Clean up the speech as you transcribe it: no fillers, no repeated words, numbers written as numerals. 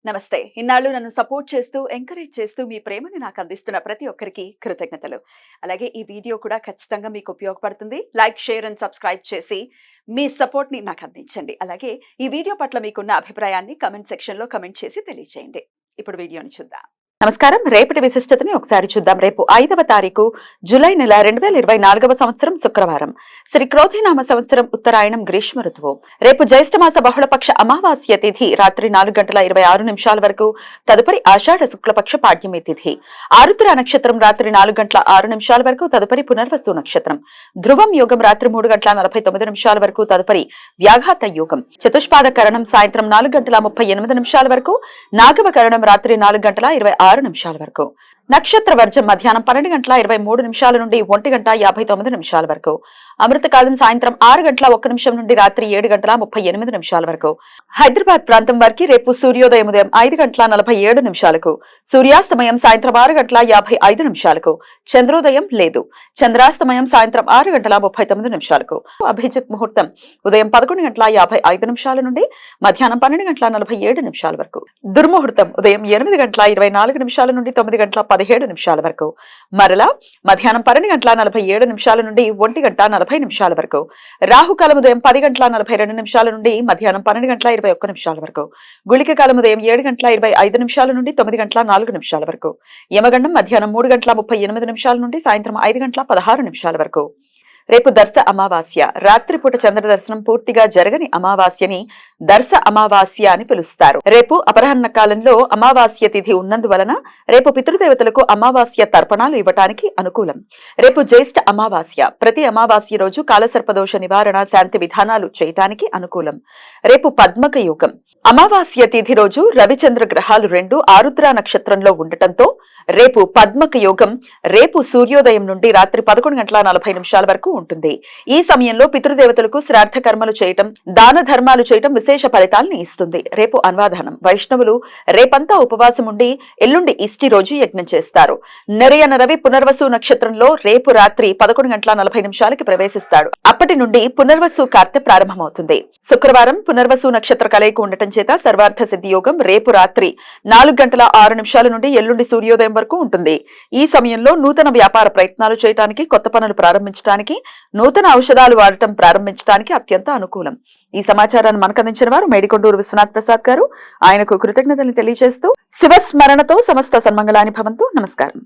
నమస్తే. ఇన్నాళ్ళు నన్ను సపోర్ట్ చేస్తూ, ఎంకరేజ్ చేస్తూ మీ ప్రేమని నాకు అందిస్తున్న ప్రతి ఒక్కరికి కృతజ్ఞతలు. అలాగే ఈ వీడియో కూడా ఖచ్చితంగా మీకు ఉపయోగపడుతుంది. లైక్, షేర్ అండ్ సబ్స్క్రైబ్ చేసి మీ సపోర్ట్‌ని నాకు అందించండి. అలాగే ఈ వీడియో పట్ల మీకున్న అభిప్రాయాన్ని కామెంట్ సెక్షన్‌లో కామెంట్ చేసి తెలియజేయండి. ఇప్పుడు వీడియోని చూద్దాం. నమస్కారం. రేపటి విశిష్టతని ఒకసారి చూద్దాం. రేపు 5వ తారీఖు జూలై నెల 2024వ సంవత్సరం శుక్రవారం. శ్రీ క్రోధినామ సంవత్సరం ఉత్తరాయణం గ్రీష్మ ఋతువు. రేపు జ్యేష్ఠమాస బహుళపక్ష అమావాస్య తిథి రాత్రి 4:26 వరకు. తదుపరి ఆషాఢ శుక్లపక్ష పాడ్యమి తిథి. ఆరుద్ర నక్షత్రం రాత్రి 4:06 వరకు. తదుపరి పునర్వసు నక్షత్రం. ధ్రువం యోగం రాత్రి 3:49 వరకు. తదుపరి వ్యాఘాత యోగం. చతుష్పాద కరణం సాయంత్రం 4:38 వరకు. నాగవ కరణం రాత్రి 4:26 వరకు. నక్షత్ర వర్జం మధ్యాహ్నం 12:23 నుండి 1:59 వరకు. అమృతకాలం సాయంత్రం 6:01 నుండి రాత్రి 7:38 వరకు. హైదరాబాద్ ప్రాంతం వారికి రేపు సూర్యోదయం ఉదయం 5:47 సూర్యాస్తమయం సాయంత్రం 6:55 చంద్రోదయం లేదు. చంద్రాస్తమయం సాయంత్రం 6:39 అభిజిత్ ముహూర్తం ఉదయం 11:55 నుండి మధ్యాహ్నం 12:47 వరకు. దుర్ముహూర్తం ఉదయం 8:24 నుండి 9:17 వరకు. మరలా మధ్యాహ్నం 12:47 నుండి 1:40 వరకు. రాహుకాలం ఉదయం 10:42 నుండి మధ్యాహ్నం 12:21 వరకు. గుళిక కాలం ఉదయం 7:25 నుండి 9:04 వరకు. యమగండం మధ్యాహ్నం 3:38 నుండి సాయంత్రం 5:16 వరకు. రేపు దర్శ అమావాస్య. రాత్రిపూట చంద్ర దర్శనం పూర్తిగా జరగని అమావాస్యని దర్శ అమావాస్య అని పిలుస్తారు. రేపు అపరాహ్న కాలంలో అమావాస్య తిథి ఉన్నందువలన రేపు పితృదేవతలకు అమావాస్య తర్పణాలు ఇవ్వటానికి అనుకూలం. రేపు జ్యేష్ఠ అమావాస్య. ప్రతి అమావాస్య రోజు కాలసర్పదోష నివారణ శాంతి విధానాలు చేయటానికి అనుకూలం. రేపు పద్మక యోగం. అమావాస్య తిథి రోజు రవిచంద్ర గ్రహాలు రెండు ఆరుద్ర నక్షత్రంలో ఉండటంతో రేపు పద్మక యోగం రేపు సూర్యోదయం నుండి రాత్రి 11:40 వరకు ఉంటుంది. ఈ సమయంలో పితృదేవతలకు శ్రాద్ధ కర్మలు చేయటం, దాన ధర్మాలు చేయటం విశేష ఫలితాలను ఇస్తుంది. రేపు అన్వాధానం. వైష్ణవులు రేపంతా ఉపవాసం ఉండి ఎల్లుండి ఇష్టి రోజు యజ్ఞం చేస్తారు. నెరయన రవి పునర్వసు నక్షత్రంలో రేపు రాత్రి 11:40 ప్రవేశిస్తాడు. అప్పటి నుండి పునర్వసు కార్తె ప్రారంభమవుతుంది. శుక్రవారం పునర్వసు నక్షత్ర కలయిక ఉండటం చేత సర్వార్థ సిద్ధి యోగం రేపు రాత్రి 4:06 నుండి ఎల్లుండి సూర్యోదయం వరకు ఉంటుంది. ఈ సమయంలో నూతన వ్యాపార ప్రయత్నాలు చేయడానికి, కొత్త పనులు ప్రారంభించడానికి, నూతన ఔషధాలు వాడటం ప్రారంభించడానికి అత్యంత అనుకూలం. ఈ సమాచారాన్ని మనకు అందించిన వారు మేడికొండూరు విశ్వనాథ్ ప్రసాద్ గారు. ఆయనకు కృతజ్ఞతలు తెలియజేస్తూ శివస్మరణతో సమస్త సన్మంగళాని భవంతు. నమస్కారం.